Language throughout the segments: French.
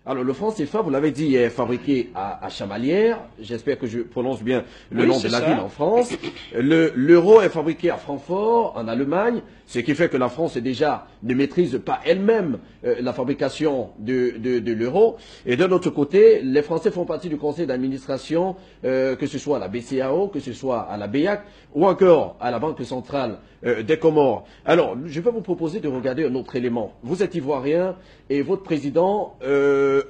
Alors, le franc CFA, vous l'avez dit, est fabriqué à Chamalières. J'espère que je prononce bien le Oui, nom c'est de la ça. ville en France. L'euro est fabriqué à Francfort, en Allemagne, ce qui fait que la France déjà ne maîtrise pas elle-même la fabrication de l'euro. Et de l'autre côté, les Français font partie du conseil d'administration, que ce soit à la BCAO, que ce soit à la BEAC, ou encore à la Banque centrale des Comores. Alors, je vais vous proposer de regarder un autre élément. Vous êtes ivoirien et votre président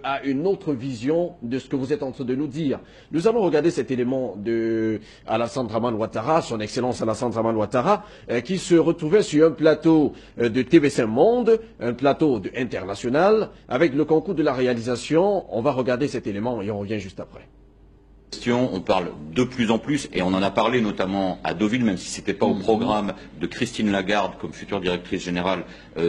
a une autre vision de ce que vous êtes en train de nous dire. Nous allons regarder cet élément de Alassane Dramane Ouattara, son excellence Alassane Dramane Ouattara, qui se retrouvait sur un plateau de TV5 Monde, un plateau international, avec le concours de la réalisation. On va regarder cet élément et on revient juste après. On parle de plus en plus, et on en a parlé notamment à Deauville, même si ce n'était pas au programme de Christine Lagarde comme future directrice générale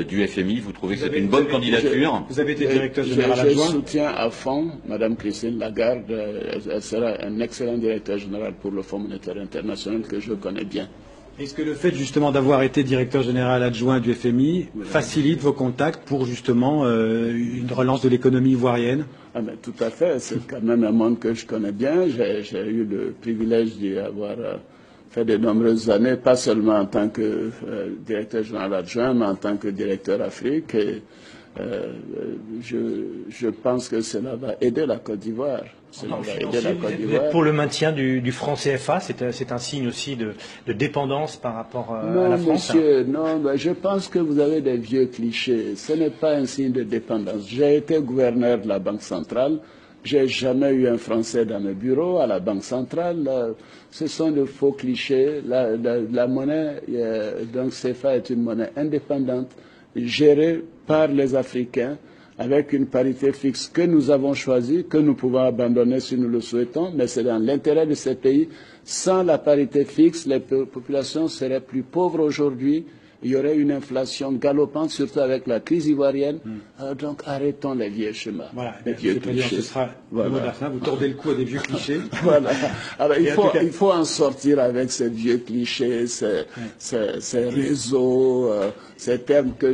du FMI. Vous trouvez que c'était une bonne candidature? Vous avez été directeur général adjoint. Je soutiens à fond Mme Christine Lagarde. Elle sera un excellent directeur général pour le Fonds monétaire international que je connais bien. Est-ce que le fait justement d'avoir été directeur général adjoint du FMI facilite vos contacts pour justement une relance de l'économie ivoirienne? Ah ben, tout à fait, c'est quand même un monde que je connais bien. J'ai eu le privilège d'y avoir fait de nombreuses années, pas seulement en tant que directeur général adjoint, mais en tant que directeur Afrique. Et, je pense que cela va aider la Côte d'Ivoire. Pour le maintien du franc CFA, c'est un signe aussi de dépendance par rapport à la France. Monsieur, non, ben, je pense que vous avez des vieux clichés. Ce n'est pas un signe de dépendance. J'ai été gouverneur de la Banque centrale. J'ai jamais eu un Français dans mes bureaux à la Banque centrale. Ce sont de faux clichés. La monnaie, donc CFA est une monnaie indépendante, gérée par les Africains, avec une parité fixe que nous avons choisie, que nous pouvons abandonner si nous le souhaitons, mais c'est dans l'intérêt de ces pays. Sans la parité fixe, les populations seraient plus pauvres aujourd'hui. Il y aurait une inflation galopante, surtout avec la crise ivoirienne. Donc arrêtons les vieux schémas. Voilà, les vieux clichés. Ce sera le mot de la fin. Vous tordez le cou à des vieux clichés. Voilà. Alors, il faut en sortir avec ces vieux clichés, ces réseaux, ces termes que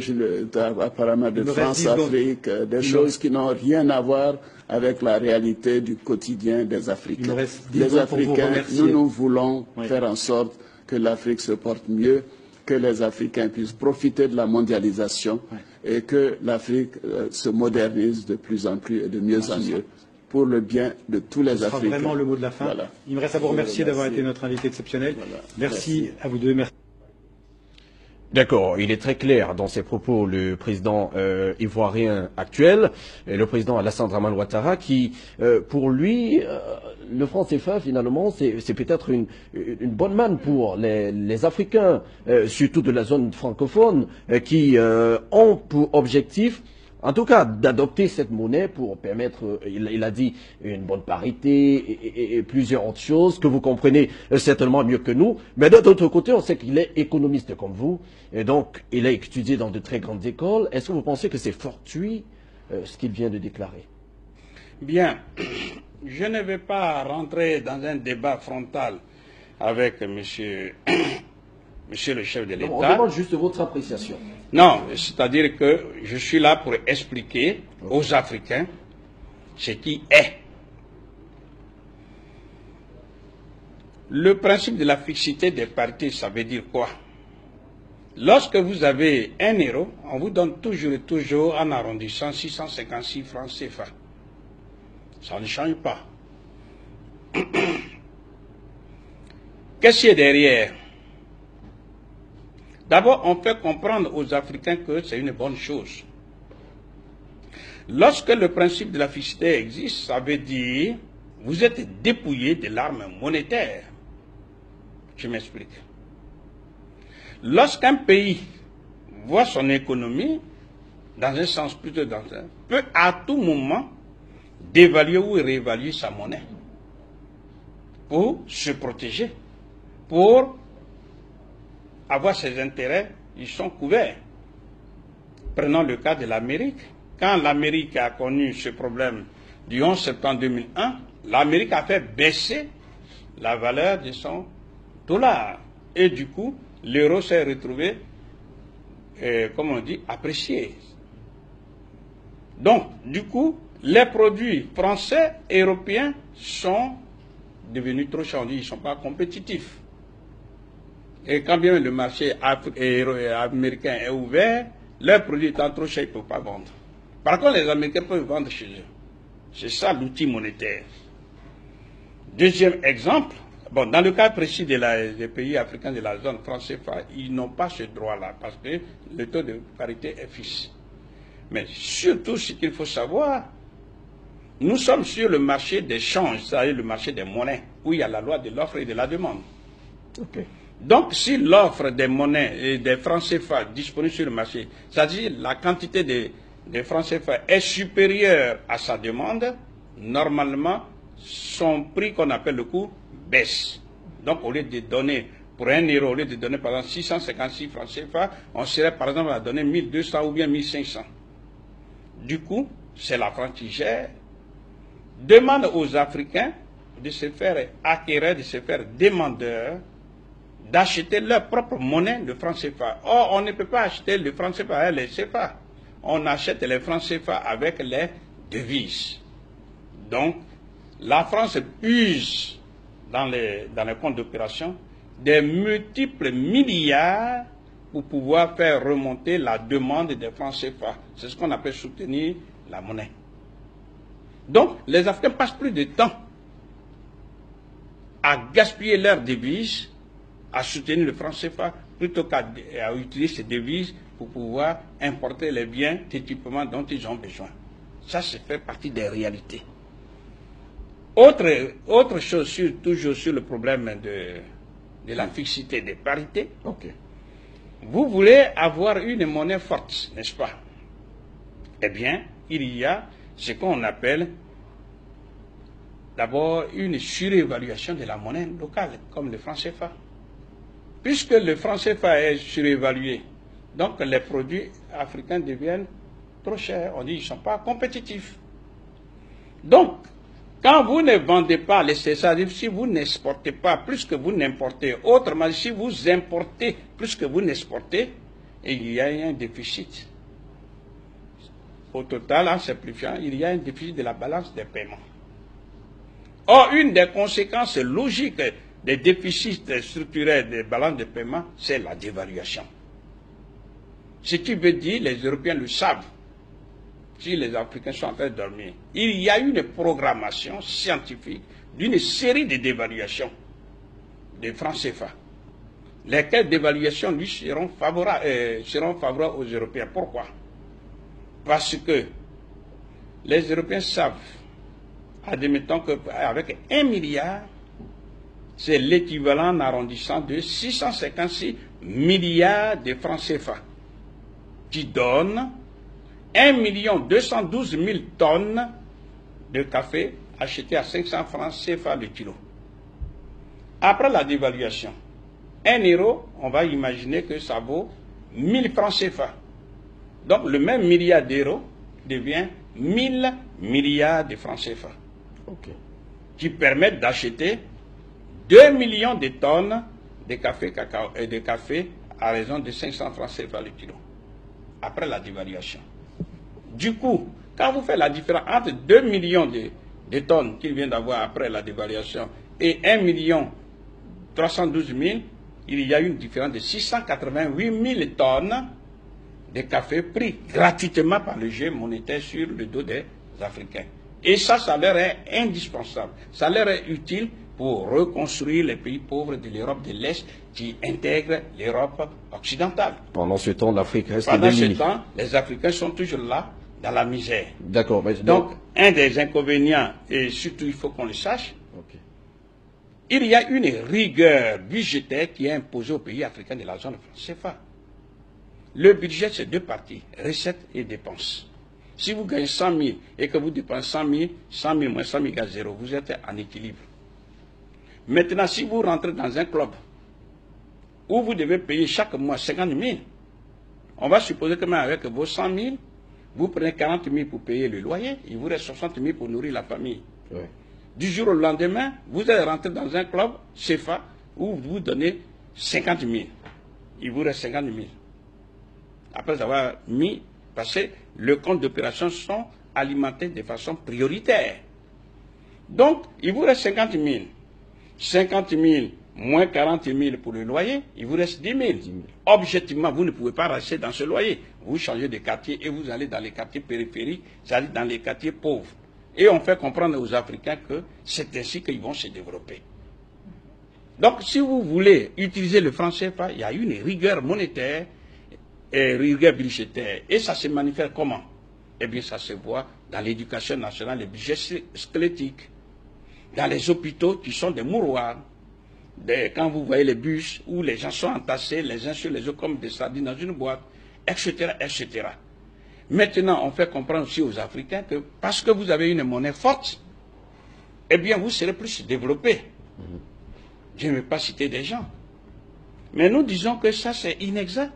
apparemment de France-Afrique, des choses qui n'ont rien à voir avec la réalité du quotidien des Africains. Les Africains, nous voulons faire en sorte que l'Afrique se porte mieux, que les Africains puissent profiter de la mondialisation et que l'Afrique se modernise de plus en plus et de mieux en mieux pour le bien de tous les Africains. Ce sera vraiment le mot de la fin. Voilà. Il me reste à vous remercier d'avoir été notre invité exceptionnel. Voilà. Merci à vous deux. Merci. D'accord, il est très clair dans ses propos, le président ivoirien actuel, le président Alassane Dramane Ouattara, qui, pour lui, le franc CFA, finalement, c'est peut-être une bonne manne pour les Africains, surtout de la zone francophone, qui ont pour objectif, en tout cas, d'adopter cette monnaie pour permettre, il a dit, une bonne parité et plusieurs autres choses que vous comprenez certainement mieux que nous. Mais d'un autre côté, on sait qu'il est économiste comme vous, et donc il a étudié dans de très grandes écoles. Est-ce que vous pensez que c'est fortuit ce qu'il vient de déclarer? Bien, je ne vais pas rentrer dans un débat frontal avec monsieur le chef de l'État. On demande juste votre appréciation. Non, c'est-à-dire que je suis là pour expliquer aux Africains ce qui est. Le principe de la fixité des partis, ça veut dire quoi? Lorsque vous avez 1 euro, on vous donne toujours et toujours en arrondissant 656 francs CFA. Ça ne change pas. Qu'est-ce qu'il y a derrière? D'abord, on fait comprendre aux Africains que c'est une bonne chose. Lorsque le principe de la fixité existe, ça veut dire que vous êtes dépouillé de l'arme monétaire. Je m'explique. Lorsqu'un pays voit son économie, dans un sens plutôt dans un, peut à tout moment dévaluer ou réévaluer sa monnaie pour se protéger, pour avoir ses intérêts, ils sont couverts. Prenons le cas de l'Amérique. Quand l'Amérique a connu ce problème du 11 septembre 2001, l'Amérique a fait baisser la valeur de son dollar. Et du coup, l'euro s'est retrouvé, comme on dit, apprécié. Donc, du coup, les produits français et européens sont devenus trop chers. On dit qu'ils ne sont pas compétitifs. Et quand bien le marché américain est ouvert, leurs produits étant trop chers, ils ne peuvent pas vendre. Par contre, les Américains peuvent vendre chez eux. C'est ça l'outil monétaire. Deuxième exemple, bon, dans le cas précis des pays africains de la zone franc CFA, ils n'ont pas ce droit-là parce que le taux de parité est fixe. Mais surtout, ce qu'il faut savoir, nous sommes sur le marché des changes, c'est-à-dire le marché des monnaies, où il y a la loi de l'offre et de la demande. Okay. Donc, si l'offre des monnaies et des francs CFA disponibles sur le marché, c'est-à-dire la quantité des francs CFA est supérieure à sa demande, normalement, son prix qu'on appelle le coût baisse. Donc, au lieu de donner pour 1 euro, au lieu de donner par exemple 656 francs CFA, on serait par exemple à donner 1200 ou bien 1500. Du coup, c'est la France qui gère. Demande aux Africains de se faire acquérir, de se faire demandeurs, d'acheter leur propre monnaie de francs CFA. Or, on ne peut pas acheter le franc CFA avec les CFA. On achète les francs CFA avec les devises. Donc, la France use dans les comptes d'opération des multiples milliards pour pouvoir faire remonter la demande des francs CFA. C'est ce qu'on appelle soutenir la monnaie. Donc, les Africains passent plus de temps à gaspiller leurs devises, à soutenir le franc CFA, plutôt qu'à utiliser ces devises pour pouvoir importer les biens d'équipement dont ils ont besoin. Ça fait partie des réalités. Autre chose, toujours sur le problème de la fixité des parités. Okay. Vous voulez avoir une monnaie forte, n'est-ce pas? Eh bien, il y a ce qu'on appelle d'abord une surévaluation de la monnaie locale, comme le franc CFA. Puisque le franc CFA est surévalué, donc les produits africains deviennent trop chers. On dit qu'ils ne sont pas compétitifs. Donc, quand vous ne vendez pas les CFA, si vous n'exportez pas plus que vous n'importez, autrement, si vous importez plus que vous n'exportez, il y a un déficit. Au total, en simplifiant, il y a un déficit de la balance des paiements. Or, une des conséquences logiques des déficits structurels des balances de paiement, c'est la dévaluation. Ce qui veut dire, les Européens le savent, si les Africains sont en train de dormir, il y a une programmation scientifique d'une série de dévaluations des francs CFA. Lesquelles dévaluations, lui, seront favorables aux Européens. Pourquoi? Parce que les Européens savent, admettons qu'avec 1 milliard, c'est l'équivalent en arrondissant de 656 milliards de francs CFA, qui donne 1 212 000 tonnes de café acheté à 500 francs CFA le kilo. Après la dévaluation, 1 euro, on va imaginer que ça vaut 1000 francs CFA. Donc le même milliard d'euros devient 1000 milliards de francs CFA. Okay. Qui permettent d'acheter 2 millions de tonnes de café, cacao et de café à raison de 500 francs CFA le kilo. Après la dévaluation. Du coup, quand vous faites la différence entre 2 millions de tonnes qu'il vient d'avoir après la dévaluation et 1 312 000, il y a une différence de 688 000 tonnes de café pris gratuitement par le jeu monétaire sur le dos des Africains. Et ça leur est indispensable. Ça leur est utile pour reconstruire les pays pauvres de l'Europe de l'Est qui intègrent l'Europe occidentale. Pendant ce temps, l'Afrique reste Pendant démunie. ce temps, les Africains sont toujours là, dans la misère. D'accord. Donc, un des inconvénients, et surtout il faut qu'on le sache, okay, il y a une rigueur budgétaire qui est imposée aux pays africains de la zone CFA. Le budget, c'est 2 parties, recettes et dépenses. Si vous gagnez 100 000 et que vous dépensez 100 000 moins 100 000 égale 0, vous êtes en équilibre. Maintenant, si vous rentrez dans un club où vous devez payer chaque mois 50 000, on va supposer que même avec vos 100 000, vous prenez 40 000 pour payer le loyer, il vous reste 60 000 pour nourrir la famille. oui. Du jour au lendemain, vous allez rentrer dans un club CFA où vous donnez 50 000. Il vous reste 50 000. Après avoir mis, parce que le compte d'opération sont alimenter de façon prioritaire. Donc, il vous reste 50 000. 50 000 moins 40 000 pour le loyer, il vous reste 10 000. Objectivement, vous ne pouvez pas rester dans ce loyer. Vous changez de quartier et vous allez dans les quartiers périphériques, c'est-à-dire dans les quartiers pauvres. Et on fait comprendre aux Africains que c'est ainsi qu'ils vont se développer. Donc, si vous voulez utiliser le franc CFA, il y a une rigueur monétaire et rigueur budgétaire. Et ça se manifeste comment? Eh bien, ça se voit dans l'éducation nationale, les budgets squelettiques, dans les hôpitaux qui sont des mouroirs. Quand vous voyez les bus où les gens sont entassés les uns sur les autres comme des sardines dans une boîte, etc., etc. Maintenant, on fait comprendre aussi aux Africains que parce que vous avez une monnaie forte, eh bien, vous serez plus développés. Je ne vais pas citer des gens. Mais nous disons que ça, c'est inexact.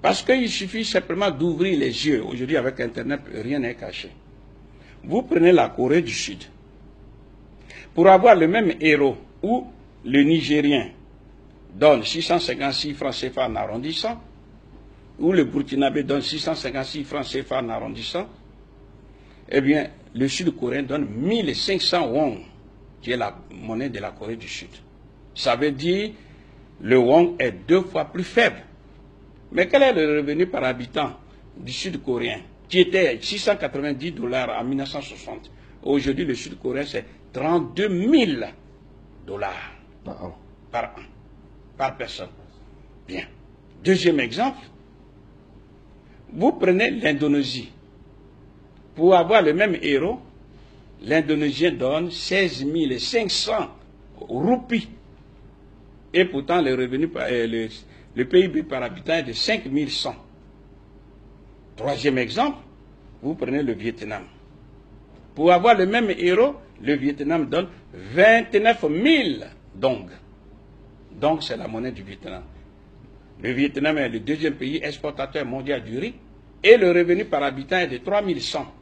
Parce qu'il suffit simplement d'ouvrir les yeux. Aujourd'hui, avec Internet, rien n'est caché. Vous prenez la Corée du Sud. Pour avoir le même héros où le Nigérien donne 656 francs CFA en arrondissant, ou le Burkinabé donne 656 francs CFA en arrondissant, eh bien, le Sud-Coréen donne 1500 won, qui est la monnaie de la Corée du Sud. Ça veut dire le won est 2 fois plus faible. Mais quel est le revenu par habitant du Sud-Coréen, qui était 690 $ en 1960? Aujourd'hui, le Sud-Coréen, c'est 32 000 $ par an, par personne. Bien. Deuxième exemple, vous prenez l'Indonésie. Pour avoir le même héros, l'Indonésien donne 16 500 roupies. Et pourtant, le revenu, le PIB par habitant est de 5 100. Troisième exemple, vous prenez le Vietnam. Pour avoir le même héros, le Vietnam donne 29 000 dong. Donc, c'est la monnaie du Vietnam. Le Vietnam est le deuxième pays exportateur mondial du riz et le revenu par habitant est de 3 100.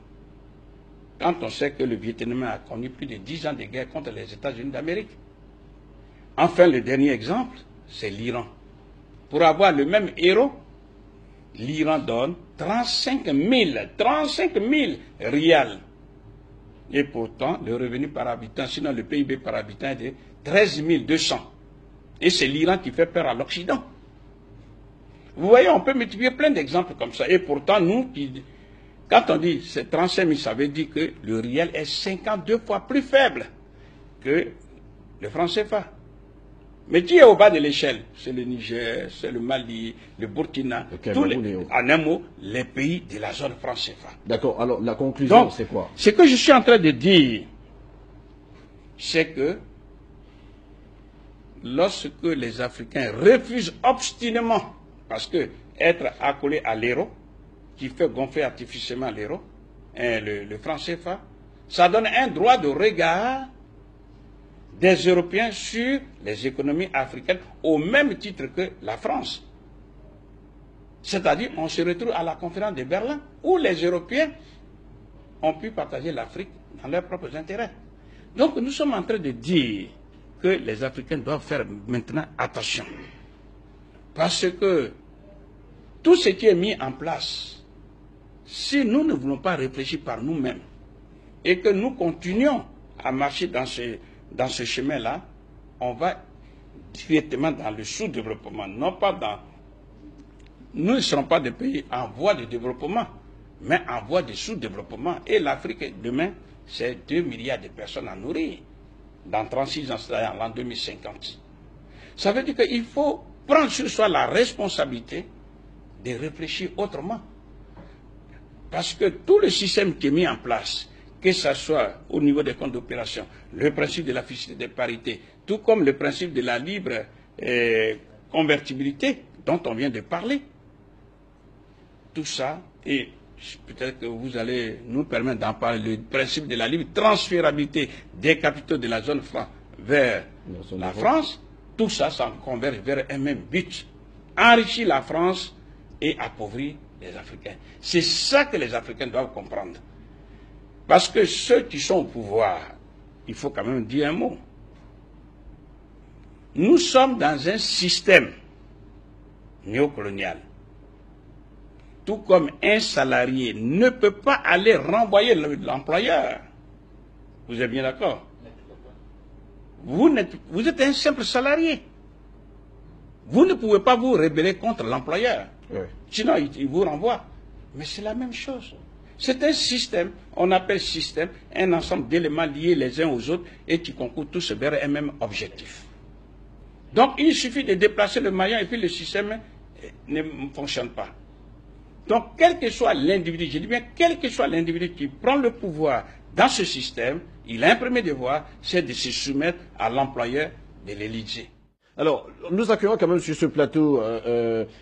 Quand on sait que le Vietnam a connu plus de 10 ans de guerre contre les États-Unis d'Amérique. Enfin, le dernier exemple, c'est l'Iran. Pour avoir le même héros, l'Iran donne 35 000 rials. Et pourtant, le revenu par habitant, sinon le PIB par habitant est de 13 200. Et c'est l'Iran qui fait peur à l'Occident. Vous voyez, on peut multiplier plein d'exemples comme ça. Et pourtant, nous, quand on dit c'est 35 000, ça veut dire que le riel est 52 fois plus faible que le franc CFA. Mais qui est au bas de l'échelle? C'est le Niger, c'est le Mali, le Burkina, en un mot, les pays de la zone franc CFA. D'accord, alors la conclusion, c'est quoi? Ce que je suis en train de dire, c'est que lorsque les Africains refusent obstinément, parce que être accolé à l'euro, qui fait gonfler artificiellement l'euro, le franc CFA, ça donne un droit de regard des Européens sur les économies africaines au même titre que la France. C'est-à-dire, on se retrouve à la conférence de Berlin où les Européens ont pu partager l'Afrique dans leurs propres intérêts. Donc, nous sommes en train de dire que les Africains doivent faire maintenant attention. Parce que tout ce qui est mis en place, si nous ne voulons pas réfléchir par nous-mêmes et que nous continuons à marcher dans ce chemin-là, on va directement dans le sous-développement, non pas dans... Nous ne serons pas des pays en voie de développement, mais en voie de sous-développement. Et l'Afrique, demain, c'est 2 milliards de personnes à nourrir. Dans 36 ans, c'est-à-dire en l'an 2050. Ça veut dire qu'il faut prendre sur soi la responsabilité de réfléchir autrement. Parce que tout le système qui est mis en place, que ce soit au niveau des comptes d'opération, le principe de la fiscalité des parités, tout comme le principe de la libre convertibilité dont on vient de parler, tout ça, et peut-être que vous allez nous permettre d'en parler, le principe de la libre transférabilité des capitaux de la zone franc vers la France, tout ça, ça converge vers un même but, enrichir la France et appauvrir les Africains. C'est ça que les Africains doivent comprendre. Parce que ceux qui sont au pouvoir, il faut quand même dire un mot. Nous sommes dans un système néocolonial tout comme un salarié ne peut pas aller renvoyer l'employeur. Vous êtes bien d'accord? Vous êtes un simple salarié. Vous ne pouvez pas vous rebeller contre l'employeur. Oui. Sinon, il vous renvoie. Mais c'est la même chose. C'est un système, on appelle système, un ensemble d'éléments liés les uns aux autres et qui concourent tous vers un même objectif. Donc, il suffit de déplacer le maillon et puis le système ne fonctionne pas. Donc, quel que soit l'individu, je dis bien quel que soit l'individu qui prend le pouvoir dans ce système, il a un premier devoir, c'est de se soumettre à l'employeur de l'Élysée. Alors, nous accueillons quand même sur ce plateau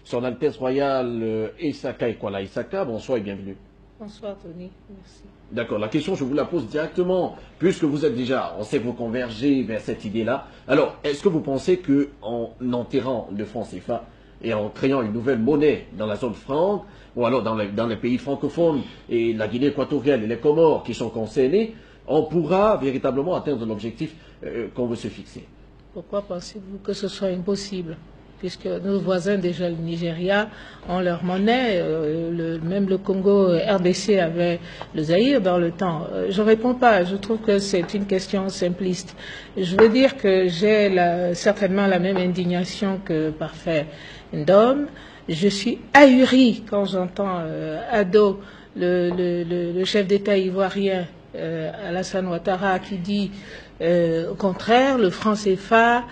Son Altesse Royale Isaka Ekwala Isaka. Bonsoir et bienvenue. Bonsoir Tony, merci. D'accord, la question je vous la pose directement, puisque vous êtes déjà, on sait que vous convergez vers cette idée-là. Alors, est-ce que vous pensez qu'en enterrant le franc CFA et en créant une nouvelle monnaie dans la zone franc, ou alors dans les pays francophones et la Guinée équatoriale et les Comores qui sont concernés, on pourra véritablement atteindre l'objectif qu'on veut se fixer? Pourquoi pensez-vous que ce soit impossible? Puisque nos voisins, déjà le Nigeria, ont leur monnaie, même le Congo, RDC avait le Zaïre dans le temps. Je ne réponds pas, je trouve que c'est une question simpliste. Je veux dire que j'ai certainement la même indignation que Parfait Ndom. Je suis ahurie quand j'entends Ado, le chef d'État ivoirien, Alassane Ouattara, qui dit au contraire, le franc CFA,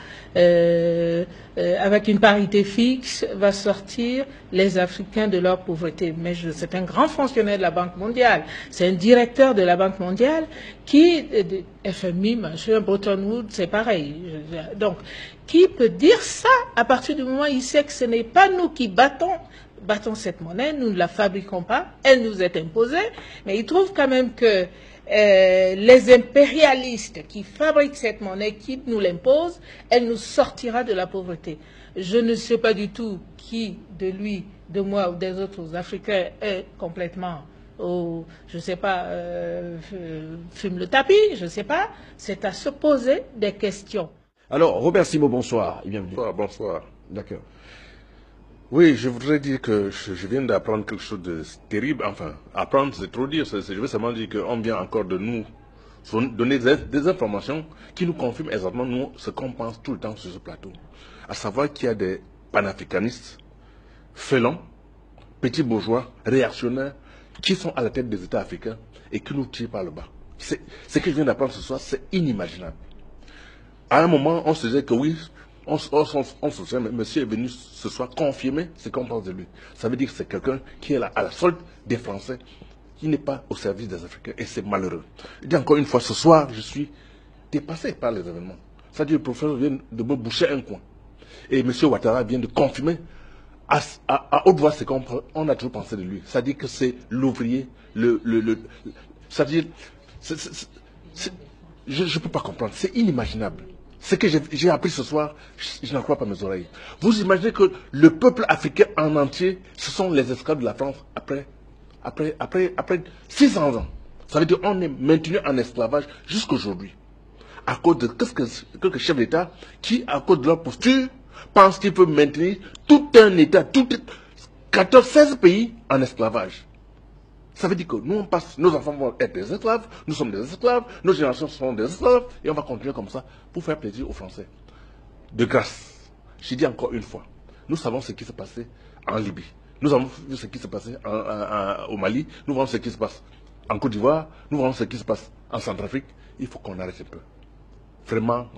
avec une parité fixe, va sortir les Africains de leur pauvreté. Mais c'est un grand fonctionnaire de la Banque mondiale, c'est un directeur de la Banque mondiale qui, FMI, machin, Bretton Woods, c'est pareil. Donc, qui peut dire ça à partir du moment où il sait que ce n'est pas nous qui battons cette monnaie, nous ne la fabriquons pas, elle nous est imposée, mais il trouve quand même que les impérialistes qui fabriquent cette monnaie, qui nous l'imposent, elle nous sortira de la pauvreté. Je ne sais pas du tout qui, de lui, de moi ou des autres Africains, est complètement, je ne sais pas, fume le tapis, je ne sais pas. C'est à se poser des questions. Alors, Robert Simo, bonsoir et bienvenue. Bonsoir. D'accord. Oui, je voudrais dire que je viens d'apprendre quelque chose de terrible. Enfin, apprendre, c'est trop dire. Je veux seulement dire qu'on vient encore de nous donner des informations qui nous confirment exactement nous, ce qu'on pense tout le temps sur ce plateau. À savoir qu'il y a des panafricanistes, félons, petits bourgeois, réactionnaires, qui sont à la tête des États africains et qui nous tirent par le bas. Ce que je viens d'apprendre ce soir, c'est inimaginable. À un moment, on se disait que oui, on se souvient, mais monsieur est venu ce soir confirmer ce qu'on pense de lui. Ça veut dire que c'est quelqu'un qui est là à la solde des Français, qui n'est pas au service des Africains, et c'est malheureux. Je dis encore une fois, ce soir, je suis dépassé par les événements. C'est-à-dire que le professeur vient de me boucher un coin. Et monsieur Ouattara vient de confirmer à haute voix ce qu'on a toujours pensé de lui. C'est-à-dire que c'est l'ouvrier, c'est-à-dire, je ne peux pas comprendre, c'est inimaginable. Ce que j'ai appris ce soir, je n'en crois pas mes oreilles. Vous imaginez que le peuple africain en entier, ce sont les esclaves de la France après 600 ans. Ça veut dire qu'on est maintenu en esclavage jusqu'aujourd'hui. À cause de quelques chefs d'État qui, à cause de leur posture, pensent qu'ils peuvent maintenir tout un État, 16 pays en esclavage. Ça veut dire que nous, nos enfants vont être des esclaves, nous sommes des esclaves, nos générations seront des esclaves, et on va continuer comme ça pour faire plaisir aux Français. De grâce, je dis encore une fois, nous savons ce qui s'est passé en Libye, nous avons vu ce qui s'est passé au Mali, nous voyons ce qui se passe en Côte d'Ivoire, nous voyons ce qui se passe en Centrafrique. Il faut qu'on arrête un peu. Vraiment,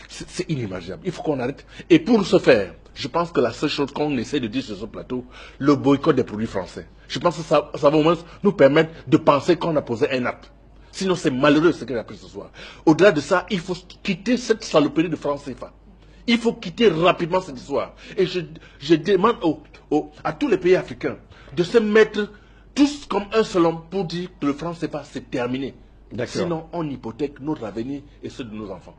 c'est inimaginable. Il faut qu'on arrête. Et pour ce faire, je pense que la seule chose qu'on essaie de dire sur ce plateau, le boycott des produits français. Je pense que ça va au moins nous permettre de penser qu'on a posé un acte. Sinon, c'est malheureux ce que j'ai appris ce soir. Au-delà de ça, il faut quitter cette saloperie de franc CFA. Il faut quitter rapidement cette histoire. Et je demande à tous les pays africains de se mettre tous comme un seul homme pour dire que le franc CFA, c'est terminé. Sinon, on hypothèque notre avenir et ceux de nos enfants.